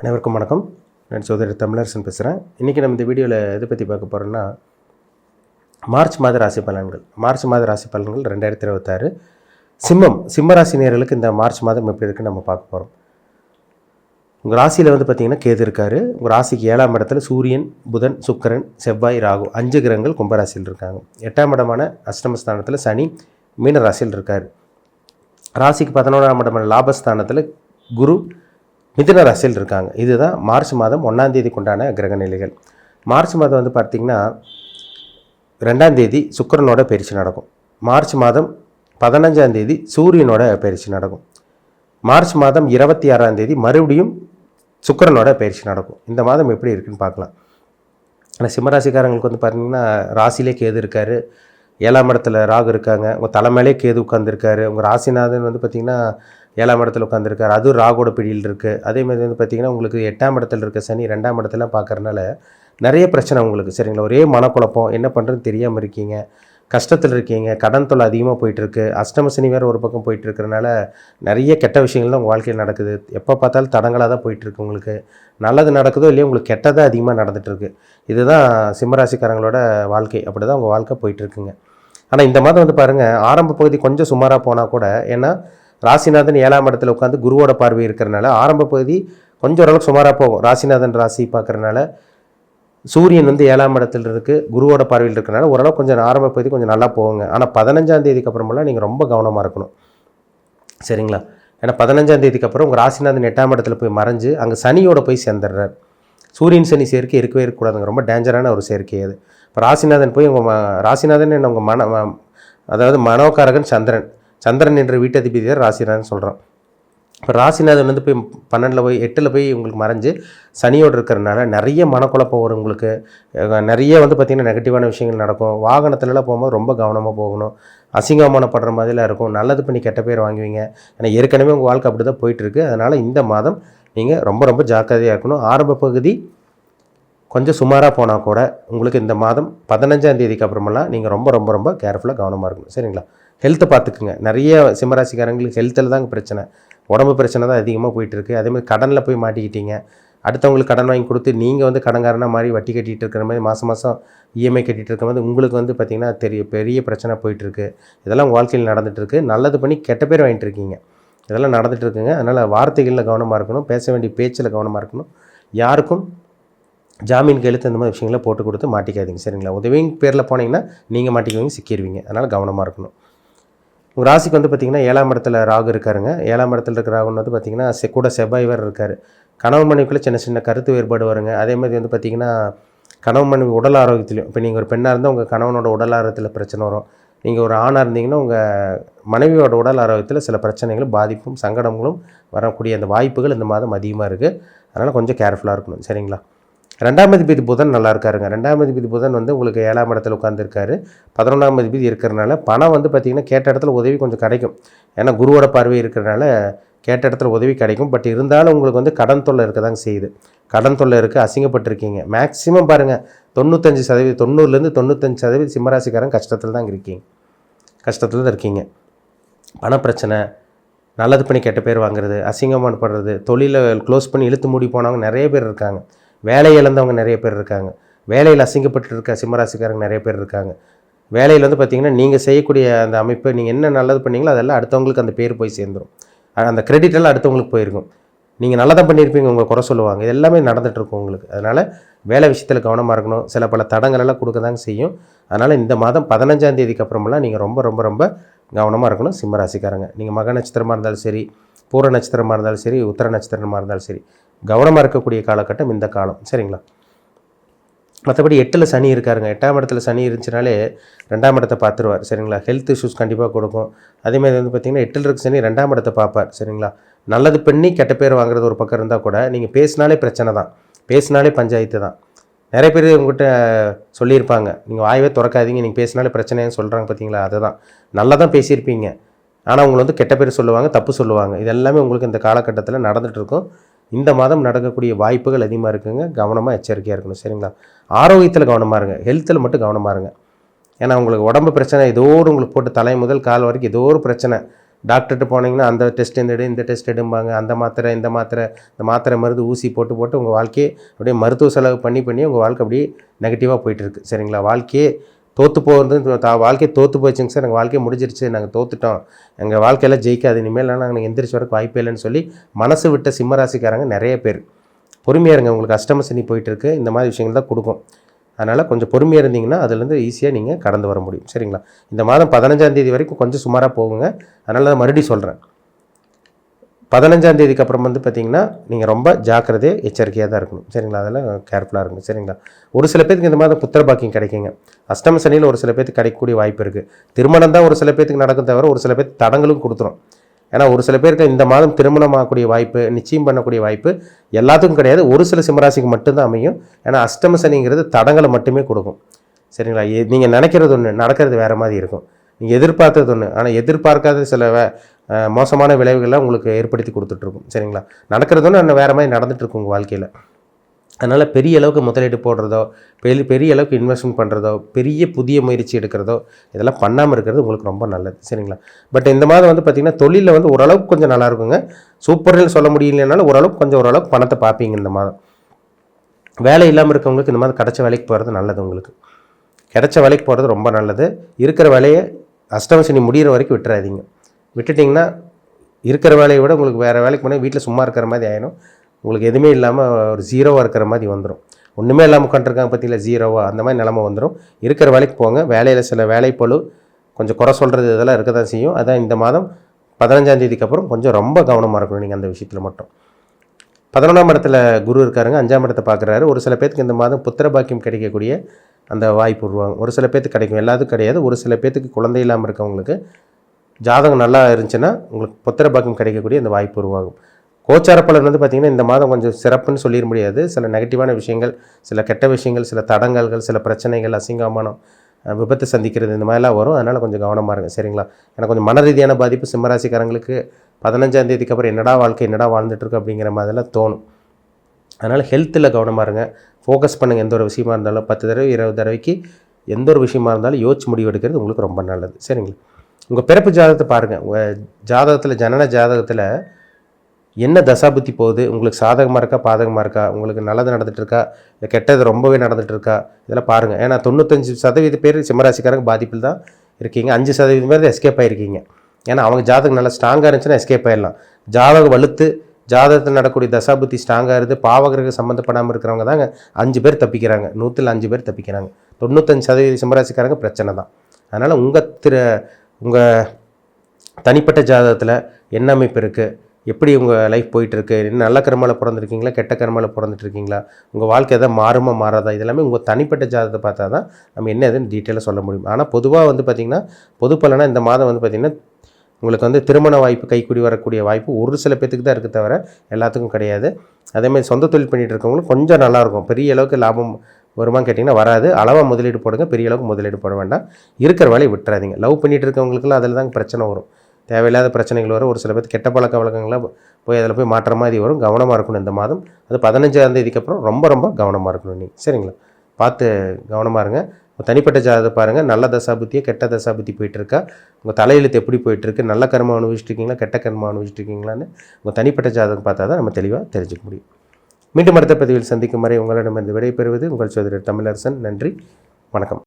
அனைவருக்கும் வணக்கம். நான் சோதரி தமிழரசன் பேசுகிறேன். இன்றைக்கி நம்ம இந்த வீடியோவில் எதை பற்றி பார்க்க போகிறோன்னா, மார்ச் மாத ராசி பலன்கள். மார்ச் மாத ராசி பலன்கள் 2026. சிம்ம ராசி நேயர்களுக்கு இந்த மார்ச் மாதம் எப்படி இருக்குன்னு நம்ம பார்க்க போகிறோம். உங்கள் ராசியில் பார்த்திங்கன்னா கேது இருக்கார். உங்கள் ராசிக்கு 7ஆம் இடத்துல சூரியன், புதன், சுக்கிரன், செவ்வாய், ராகு 5 கிரகங்கள் கும்பராசியில் இருக்காங்க. 8ஆம் இடமான அஷ்டமஸ்தானத்தில் சனி மீன ராசியில் இருக்கார். ராசிக்கு 11ஆம் இடமான லாபஸ்தானத்தில் குரு மிதுன ராசியில் இருக்காங்க. இதுதான் மார்ச் மாதம் 1ஆம் தேதிக்கு உண்டான கிரக நிலைகள். மார்ச் மாதம் பார்த்திங்கன்னா 2ஆம் தேதி சுக்கிரனோட பயிற்சி நடக்கும். மார்ச் மாதம் 15ஆம் தேதி சூரியனோட பயிற்சி நடக்கும். மார்ச் மாதம் 26ஆம் தேதி மறுபடியும் சுக்கிரனோட பயிற்சி நடக்கும். இந்த மாதம் எப்படி இருக்குன்னு பார்க்கலாம். ஆனால் சிம்மராசிக்காரங்களுக்கு பார்த்திங்கன்னா ராசியிலே கேது இருக்கார். 7ஆம் இடத்துல ராகு இருக்காங்க. உங்கள் தலைமையிலே கேது உட்காந்துருக்காரு. உங்கள் ராசிநாதன் பார்த்திங்கன்னா 7ஆம் இடத்துல உட்காந்துருக்காரு. அதுவும் ராகோட பிடியில் இருக்குது. அதேமாதிரி பார்த்திங்கன்னா உங்களுக்கு 8ஆம் இடத்துல இருக்க சனி 2ஆம் இடத்துல பார்க்குறதுனால நிறைய பிரச்சனை உங்களுக்கு. சரிங்களா? ஒரே மனக்குழப்பம், என்ன பண்ணுறதுன்னு தெரியாமல் இருக்கீங்க, கஷ்டத்தில் இருக்கீங்க, கடன் தொல்லை அதிகமாக போயிட்டுருக்கு. அஷ்டம சனி வேறு ஒரு பக்கம் போயிட்டுருக்கிறனால நிறைய கெட்ட விஷயங்கள் தான் உங்கள் வாழ்க்கையில் நடக்குது. எப்போ பார்த்தாலும் தடங்களாக தான் போயிட்டுருக்கு. உங்களுக்கு நல்லது நடக்குதோ இல்லையோ உங்களுக்கு கெட்டதாக அதிகமாக நடந்துகிட்ருக்கு. இதுதான் சிம்மராசிக்காரங்களோட வாழ்க்கை. அப்படி தான் உங்கள் வாழ்க்கை போயிட்டுருக்குங்க. ஆனால் இந்த மாதம் பாருங்கள், ஆரம்ப பகுதி கொஞ்சம் சுமாராக போனால் கூட, ஏன்னா ராசிநாதன் 7ஆம் இடத்துல உட்காந்து குருவோட பார்வை இருக்கிறனால ஆரம்ப பகுதி கொஞ்சம் ஓரளவுக்கு சுமாராக போகும். ராசிநாதன் ராசி பார்க்குறதுனால சூரியன் 7ஆம் இடத்துல இருக்குது, குருவோட பார்வையில் இருக்கிறனால ஓரளவுக்கு கொஞ்சம் ஆரம்ப பகுதி கொஞ்சம் நல்லா போகுங்க. ஆனால் 15ஆம் தேதிக்கு அப்புறமெல்லாம் நீங்கள் ரொம்ப கவனமாக இருக்கணும். சரிங்களா? ஏன்னா 15ஆம் தேதிக்கு அப்புறம் உங்கள் ராசிநாதன் 8ஆம் இடத்துல போய் மறைஞ்சு அங்கே சனியோட போய் சேர்ந்துடுறார். சூரியன் சனி சேர்க்கை இருக்கவே இருக்கக்கூடாதுங்க. ரொம்ப டேஞ்சரான ஒரு சேர்க்கை அது. இப்போ ராசிநாதன் போய் உங்கள் ராசிநாதன் என்ன உங்கள் அதாவது மனோகாரகன் சந்திரன் என்ற வீட்டதிபதி தான் ராசிநாதன் சொல்கிறோம். இப்போ ராசிநாதன் போய் 12 போய் 8 போய் உங்களுக்கு மறைஞ்சு சனியோடு இருக்கிறனால நிறைய மனக்குழப்பம் வரும் உங்களுக்கு. நிறைய பார்த்திங்கன்னா நெகட்டிவான விஷயங்கள் நடக்கும். வாகனத்துலலாம் போகும்போது ரொம்ப கவனமாக போகணும். அசிங்கமானப்படுற மாதிரிலாம் இருக்கும். நல்லது பண்ணி கெட்ட பேர் வாங்குவீங்க. ஏன்னா ஏற்கனவே உங்கள் வாழ்க்கை அப்படி தான் போயிட்டுருக்கு. அதனால் இந்த மாதம் நீங்கள் ரொம்ப ஜாக்கிரதையாக இருக்கணும். ஆரம்ப பகுதி கொஞ்சம் சுமாராக போனால் கூட உங்களுக்கு இந்த மாதம் 15ஆம் தேதிக்கு அப்புறமெல்லாம் நீங்கள் ரொம்ப கேர்ஃபுல்லாக கவனமாக இருக்கணும். சரிங்களா? ஹெல்த்தை பார்த்துக்குங்க. நிறைய சிம்மராசிக்காரங்களுக்கு ஹெல்த்தில் தாங்க பிரச்சனை, உடம்பு பிரச்சனை தான் அதிகமாக போயிட்டுருக்கு. அதேமாதிரி கடனில் போய் மாட்டிக்கிட்டீங்க. அடுத்தவங்களுக்கு கடன் வாங்கி கொடுத்து நீங்கள் கடன்காரனாக மாதிரி வட்டி கட்டிகிட்டு இருக்கிற மாதிரி மாதம் இஎம்ஐ கட்டிகிட்டு இருக்கிற மாதிரி உங்களுக்கு பார்த்திங்கன்னா பெரிய பிரச்சனை போயிட்டுருக்கு. இதெல்லாம் உங்கள் வாழ்க்கையில் நடந்துகிட்ருக்கு. நல்லது பண்ணி கெட்ட பேர் வாங்கிட்டு இருக்கீங்க. இதெல்லாம் நடந்துகிட்ருக்குங்க. அதனால் வார்த்தைகளில் கவனமாக இருக்கணும். பேச வேண்டிய பேச்சில் கவனமாக இருக்கணும். யாருக்கும் ஜாமீன் கையெழுத்து இந்த மாதிரி விஷயங்களை போட்டு கொடுத்து மாட்டிக்காதீங்க. சரிங்களா? உதவிங்க பேரில் போனீங்கன்னா நீங்கள் மாட்டிக்குவீங்க, சிக்கிடுவீங்க. அதனால் கவனமாக இருக்கணும். உங்கள் ராசிக்கு பார்த்திங்கன்னா 7ஆம் இடத்துல ராகு இருக்காருங்க. 7ஆம் இடத்துல இருக்கிற ராகுன்னு பார்த்திங்கன்னா கூட செவ்வாய் வேறு இருக்கார். கணவன் மனைவிக்குள்ளே சின்ன கருத்து வேறுபாடு வருங்க. அதே மாதிரி பார்த்திங்கன்னா கணவன் மனைவி உடல் ஆரோக்கியத்துலையும், இப்போ நீங்கள் ஒரு பெண்ணாக இருந்தால் உங்கள் கணவனோட உடல் ஆரோக்கியத்தில் பிரச்சனை வரும். நீங்கள் ஒரு ஆணாக இருந்தீங்கன்னா உங்கள் மனைவியோட உடல் ஆரோக்கியத்தில் சில பிரச்சனைகளும் பாதிப்பும் சங்கடங்களும் வரக்கூடிய அந்த வாய்ப்புகள் இந்த மாதம் அதிகமாக இருக்குது. அதனால் கொஞ்சம் கேர்ஃபுல்லாக இருக்கணும். சரிங்களா? 2ஆம் அதிபதி புதன் நல்லா இருக்காருங்க. 2ஆம் அதிபதி புதன் உங்களுக்கு 7ஆம் இடத்துல உட்காந்துருக்காரு. 11ஆம் அதிபதி இருக்கிறனால பணம் பார்த்திங்கன்னா கேட்ட இடத்துல உதவி கொஞ்சம் கிடைக்கும். ஏன்னா குருவோட பார்வை இருக்கிறனால கேட்ட இடத்துல உதவி கிடைக்கும். பட் இருந்தாலும் உங்களுக்கு கடன் தொல்லை இருக்க தாங்க செய்யுது. கடன் தொல்லை இருக்குது, அசிங்கப்பட்டிருக்கீங்க. மேக்ஸிமம் பாருங்கள் 95%, 90லேருந்து 95% சிம்மராசிக்காரங்க கஷ்டத்தில் தான் இருக்கீங்க. பணப்பிரச்சனை, நல்லது பண்ணி கெட்ட பேர் வாங்குறது, அசிங்கமானப்படுறது, தொழிலை க்ளோஸ் பண்ணி இழுத்து மூடி போனவங்க நிறைய பேர் இருக்காங்க. வேலை இழந்தவங்க நிறைய பேர் இருக்காங்க. வேலையில் அசிங்கப்பட்டு இருக்க சிம்மராசிக்காரங்க நிறைய பேர் இருக்காங்க. வேலையில் பார்த்திங்கன்னா நீங்கள் செய்யக்கூடிய அந்த அமைப்பை நீங்கள் என்ன நல்லது பண்ணீங்களோ அதெல்லாம் அடுத்தவங்களுக்கு அந்த பேர் போய் சேர்ந்துடும். அந்த கிரெடிட் எல்லாம் அடுத்தவங்களுக்கு போயிருக்கும். நீங்கள் நல்லா தான் பண்ணியிருப்பீங்க, உங்களை குறை சொல்லுவாங்க. இது எல்லாமே நடந்துகிட்ருக்கும் உங்களுக்கு. அதனால் வேலை விஷயத்தில் கவனமாக இருக்கணும். சில பல தடங்களெல்லாம் கொடுக்க தாங்க செய்யும். அதனால் இந்த மாதம் 15ஆம் தேதிக்கு அப்புறமெல்லாம் நீங்கள் ரொம்ப கவனமாக இருக்கணும் சிம்மராசிக்காரங்க. நீங்கள் மக நட்சத்திரமாக இருந்தாலும் சரி, பூர நட்சத்திரமாக இருந்தாலும் சரி, உத்தர நட்சத்திரமாக இருந்தாலும் சரி, கவனமாக இருக்கக்கூடிய காலகட்டம் இந்த காலம். சரிங்களா? மற்றபடி 8ல் சனி இருக்காருங்க. 8ஆம் இடத்துல சனி இருந்துச்சுனாலே 2ஆம் இடத்தை பார்த்துருவார். சரிங்களா? ஹெல்த் இஷ்யூஸ் கண்டிப்பாக கொடுக்கும். அதேமாதிரி பார்த்திங்கன்னா 8ல் இருக்க சனி 2ஆம் இடத்தை பார்ப்பார். சரிங்களா? நல்லது பண்ணி கெட்ட பேர் வாங்குறது ஒரு பக்கம் இருந்தால் கூட நீங்கள் பேசினாலே பிரச்சனை தான், பேசினாலே பஞ்சாயத்து தான். நிறைய பேர் உங்கள்கிட்ட சொல்லியிருப்பாங்க, நீங்கள் வாயவே திறக்காதீங்க, நீங்கள் பேசினாலே பிரச்சனைன்னு சொல்கிறாங்க. பார்த்தீங்களா? அதுதான் நல்லா தான் பேசியிருப்பீங்க. ஆனால் உங்களை கெட்ட பேர் சொல்லுவாங்க, தப்பு சொல்லுவாங்க. இது எல்லாமே உங்களுக்கு இந்த காலகட்டத்தில் நடந்துகிட்ருக்கும். இந்த மாதம் நடக்கக்கூடிய வாய்ப்புகள் அதிகமாக இருக்குங்க. கவனமாக எச்சரிக்கையாக இருக்கணும். சரிங்களா? ஆரோக்கியத்தில் கவனமாக இருங்க. ஹெல்த்தில் மட்டும் கவனமாக இருங்க. ஏன்னா உங்களுக்கு உடம்பு பிரச்சனை ஏதோ ஒரு உங்களுக்கு போட்டு தலை முதல் கால் வரைக்கும் ஏதோ ஒரு பிரச்சனை டாக்டர்கிட்ட போனீங்கன்னா அந்த டெஸ்ட் இந்த டெஸ்ட் எடும்பாங்க, அந்த மாத்திரை இந்த மாத்திரை மருந்து ஊசி போட்டு உங்கள் வாழ்க்கையே அப்படியே மருத்துவ செலவு பண்ணி உங்கள் வாழ்க்கை அப்படியே நெகட்டிவாக போயிட்டுருக்கு. சரிங்களா? வாழ்க்கையே தோற்று போகிறது, வாழ்க்கையை தோற்று போச்சுங்க சார், எங்கள் வாழ்க்கையை முடிஞ்சிருச்சு, நாங்கள் தோற்றுட்டோம், எங்கள் வாழ்க்கையெல்லாம் ஜெயிக்காது, இனிமேலாம் நாங்கள் எந்திரிச்சு வரக்கு வாய்ப்பே இல்லைன்னு சொல்லி மனசு விட்ட சிம்மராசிக்காரங்க நிறைய பேர். பொறுமையாக இருங்க, உங்களுக்கு அஷ்டம சனி போயிட்டுருக்கு, இந்த மாதிரி விஷயங்கள் தான் கொடுக்கும். அதனால் கொஞ்சம் பொறுமையாக இருந்தீங்கன்னா அதுலேருந்து ஈஸியாக நீங்கள் கடந்து வர முடியும். சரிங்களா? இந்த மாதம் 15ஆம் தேதி வரைக்கும் கொஞ்சம் சுமாராக போகுங்க. அதனால தான் மறுபடியும் சொல்கிறேன், 15ஆம் தேதிக்கு அப்புறம் வந்து பார்த்திங்கன்னா நீங்கள் ரொம்ப ஜாக்கிரதையாக எச்சரிக்கையாக தான் இருக்கணும். சரிங்களா? அதெல்லாம் கேர்ஃபுல்லாக இருக்கணும். சரிங்களா? ஒரு சில பேருக்கு இந்த மாதம் புத்திர பாக்கியம் கிடைக்குங்க. அஷ்டம சனியில் ஒரு சில பேருக்கு கிடைக்கக்கூடிய வாய்ப்பு இருக்குது. திருமணம் தான் ஒரு சில பேருக்கு நடக்கும் தவிர ஒரு சில பேருக்கு தடங்களும் கொடுத்துரும். ஏன்னா ஒரு சில பேருக்கு இந்த மாதம் திருமணம் ஆகக்கூடிய வாய்ப்பு, நிச்சயம் பண்ணக்கூடிய வாய்ப்பு எல்லாத்துக்கும் கிடையாது, ஒரு சில சிம்மராசிக்கு மட்டும்தான் அமையும். ஏன்னா அஷ்டம சனிங்கிறது தடங்களை மட்டுமே கொடுக்கும். சரிங்களா? நீங்கள் நினைக்கிறது ஒன்று, நடக்கிறது வேறு மாதிரி இருக்கும். நீங்கள் எதிர்பார்த்தது ஒன்று, ஆனால் எதிர்பார்க்காத சில மோசமான விளைவுகள்லாம் உங்களுக்கு ஏற்படுத்தி கொடுத்துட்ருக்கும். சரிங்களா? நடக்கிறது ஒன்று, ஆனால் வேறு மாதிரி நடந்துகிட்ருக்கும் உங்கள் வாழ்க்கையில். அதனால் பெரிய அளவுக்கு முதலீடு போடுறதோ, பெரிய அளவுக்கு இன்வெஸ்ட்மெண்ட் பண்ணுறதோ, புதிய முயற்சி எடுக்கிறதோ இதெல்லாம் பண்ணாமல் இருக்கிறது உங்களுக்கு ரொம்ப நல்லது. சரிங்களா? பட் இந்த மாதம் வந்து பார்த்திங்கன்னா தொழிலில் வந்து ஓரளவுக்கு கொஞ்சம் நல்லா இருக்குங்க. சூப்பர்னு சொல்ல முடியலனாலும் ஓரளவுக்கு பணத்தை பார்ப்பீங்க இந்த மாதம். வேலை இல்லாமல் இருக்கவங்களுக்கு இந்த மாதம் கிடைச்ச வேலைக்கு போகிறது நல்லது. உங்களுக்கு கிடைச்ச வேலைக்கு போகிறது ரொம்ப நல்லது. இருக்கிற வேலையை அஷ்டம சனி முடிகிற வரைக்கும் விட்டுறாதீங்க. விட்டுட்டிங்கன்னா இருக்கிற வேலையை விட உங்களுக்கு வேறு வேலைக்கு போனால் வீட்டில் சும்மா இருக்கிற மாதிரி ஆயிடும். உங்களுக்கு எதுவுமே இல்லாமல் ஒரு ஜீரோவாக இருக்கிற மாதிரி வந்துடும். ஒன்றுமே இல்லாமல் உட்காந்துருக்காங்க பார்த்தீங்களா, ஜீரோவாக, அந்த மாதிரி நிலமை வந்துடும். இருக்கிற வேலைக்கு போங்க. வேலையில் சில வேலைப்பளு கொஞ்சம் குறை சொல்கிறது இதெல்லாம் இருக்க தான் செய்யும். அதான் இந்த மாதம் 15ஆம் தேதிக்கு அப்புறம் கொஞ்சம் ரொம்ப கவனமாக இருக்கணும் நீங்கள் அந்த விஷயத்தில் மட்டும். 11ஆம் இடத்துல குரு இருக்காருங்க, 5ஆம் இடத்தை பார்க்குறாரு. ஒரு சில பேருக்கு இந்த மாதம் புத்திர பாக்கியம் கிடைக்கக்கூடிய அந்த வாய்ப்பு உருவாகும். ஒரு சில பேருக்கு கிடைக்கும், எல்லாத்துக்கும் கிடையாது. ஒரு சில பேருக்கு குழந்தை இல்லாமல் இருக்கவங்களுக்கு ஜாதகம் நல்லா இருந்துச்சுன்னா உங்களுக்கு புத்திர பாக்கியம் கிடைக்கக்கூடிய அந்த வாய்ப்பு உருவாகும். கோச்சார பலன் வந்து பார்த்திங்கன்னா இந்த மாதம் கொஞ்சம் சிறப்புன்னு சொல்லிட முடியாது. சில நெகட்டிவான விஷயங்கள், சில கெட்ட விஷயங்கள், சில தடங்கல்கள், சில பிரச்சனைகள், அசிங்கமானம், விபத்து சந்திக்கிறது, இந்த மாதிரிலாம் வரும். அதனால் கொஞ்சம் கவனமாக இருங்க. சரிங்களா? எனக்கு கொஞ்சம் மன ரீதியான பாதிப்பு சிம்மராசிக்காரங்களுக்கு 15ஆம் தேதிக்கு அப்புறம் என்னடா வாழ்க்கை, என்னடா வாழ்ந்துட்டுருக்கு அப்படிங்கிற மாதிரிலாம் தோணும். அதனால் ஹெல்த்தில் கவனமாக இருங்க. ஃபோக்கஸ் பண்ணுங்கள். எந்த ஒரு விஷயமா இருந்தாலும் 10 தடவை 20 தடவைக்கு எந்த ஒரு விஷயமா இருந்தாலும் யோசிச்சு முடிவு எடுக்கிறது உங்களுக்கு ரொம்ப நல்லது. சரிங்களா? உங்கள் பிறப்பு ஜாதகத்தை பாருங்கள். உங்கள் ஜாதகத்தில், ஜனன ஜாதகத்தில் என்ன தசாபுத்தி போகுது, உங்களுக்கு சாதகமாக இருக்கா பாதகமாக இருக்கா, உங்களுக்கு நல்லது நடந்துகிட்ருக்கா இல்லை கெட்டது ரொம்பவே நடந்துகிட்ருக்கா, இதெல்லாம் பாருங்கள். ஏன்னா 95% பேர் சிம்மராசிக்காரங்க பாதிப்பில் தான் இருக்கீங்க. 5% பேர் எஸ்கேப் ஆகிருக்கீங்க. ஏன்னா அவங்க ஜாதகம் நல்லா ஸ்ட்ராங்காக இருந்துச்சுன்னா எஸ்கேப் ஆகிடலாம். ஜாதகம் வலுத்து ஜாதகத்தில் நடக்கூடிய தசாபுத்தி ஸ்ட்ராங்காக இருக்குது, பாவகிரக சம்மந்தப்படாமல் இருக்கிறவங்க தாங்க 5 பேர் தப்பிக்கிறாங்க. 100ல் 5 பேர் தப்பிக்கிறாங்க. 95% சிம்மராசிக்காரங்க பிரச்சனை தான். அதனால் உங்கள் தனிப்பட்ட ஜாதகத்தில் என்ன அமைப்பு இருக்குது, எப்படி உங்கள் லைஃப் போயிட்டுருக்கு, நல்ல கர்மாவில் பிறந்திருக்கீங்களா கெட்ட கர்மாவில் பிறந்துட்டுருக்கீங்களா, உங்கள் வாழ்க்கை எதாவது மாறுமா மாறாதா, இதெல்லாமே உங்கள் தனிப்பட்ட ஜாதகத்தை பார்த்தா தான் நம்ம என்ன எதுன்னு டீட்டெயிலாக சொல்ல முடியும். ஆனால் பொதுவாக வந்து பார்த்திங்கன்னா பொது பலனாக இந்த மாதம் வந்து பார்த்திங்கன்னா உங்களுக்கு வந்து திருமண வாய்ப்பு கைக்கூடி வரக்கூடிய வாய்ப்பு ஒரு சில பேத்துக்கு தான் இருக்குது, தவிர எல்லாத்துக்கும் கிடையாது. அதேமாதிரி சொந்த தொழில் பண்ணிகிட்டு இருக்கவங்களும் கொஞ்சம் நல்லாயிருக்கும். பெரிய அளவுக்கு லாபம் வருமானு கேட்டிங்கன்னா வராது. அளவாக முதலீடு போடுங்க, பெரிய அளவுக்கு முதலீடு போட வேண்டாம். இருக்கிற வேலையை விட்டுறாதீங்க. லவ் பண்ணிகிட்டு இருக்கவங்களுக்குலாம் அதில் தான் பிரச்சனை வரும். தேவையில்லாத பிரச்சனைகள் வரும். ஒரு சில பேர் கெட்ட பழக்க வழக்கங்களாக போய் அதில் போய் மாற்ற மாதிரி வரும். கவனமாக இருக்கணும் இந்த மாதம். அது 15ஆம் தேதிக்கு அப்புறம் ரொம்ப ரொம்ப கவனமாக இருக்கணும் நீங்கள். சரிங்களா? பார்த்து கவனமாக இருங்க. தனிப்பட்ட ஜாதகத்தை பாருங்கள். நல்ல தசாபுத்தியே கெட்ட தசாபுத்தி போயிட்டுருக்கா, உங்கள் தலையெழுத்து எப்படி போயிட்டுருக்கு, நல்ல கர்மம் அனுபவிச்சிட்ருக்கீங்களா கெட்ட கர்மம் அனுபவிச்சிட்ருக்கீங்களான்னு உங்கள் தனிப்பட்ட ஜாதகம் பார்த்தா தான் நம்ம தெளிவாக தெரிஞ்சுக்க முடியும். மீண்டும் அடுத்த பதிவில் சந்திக்கும் வரை உங்களிடமிருந்து விடைபெறுவது உங்கள் சோதரர் தமிழரசன். நன்றி, வணக்கம்.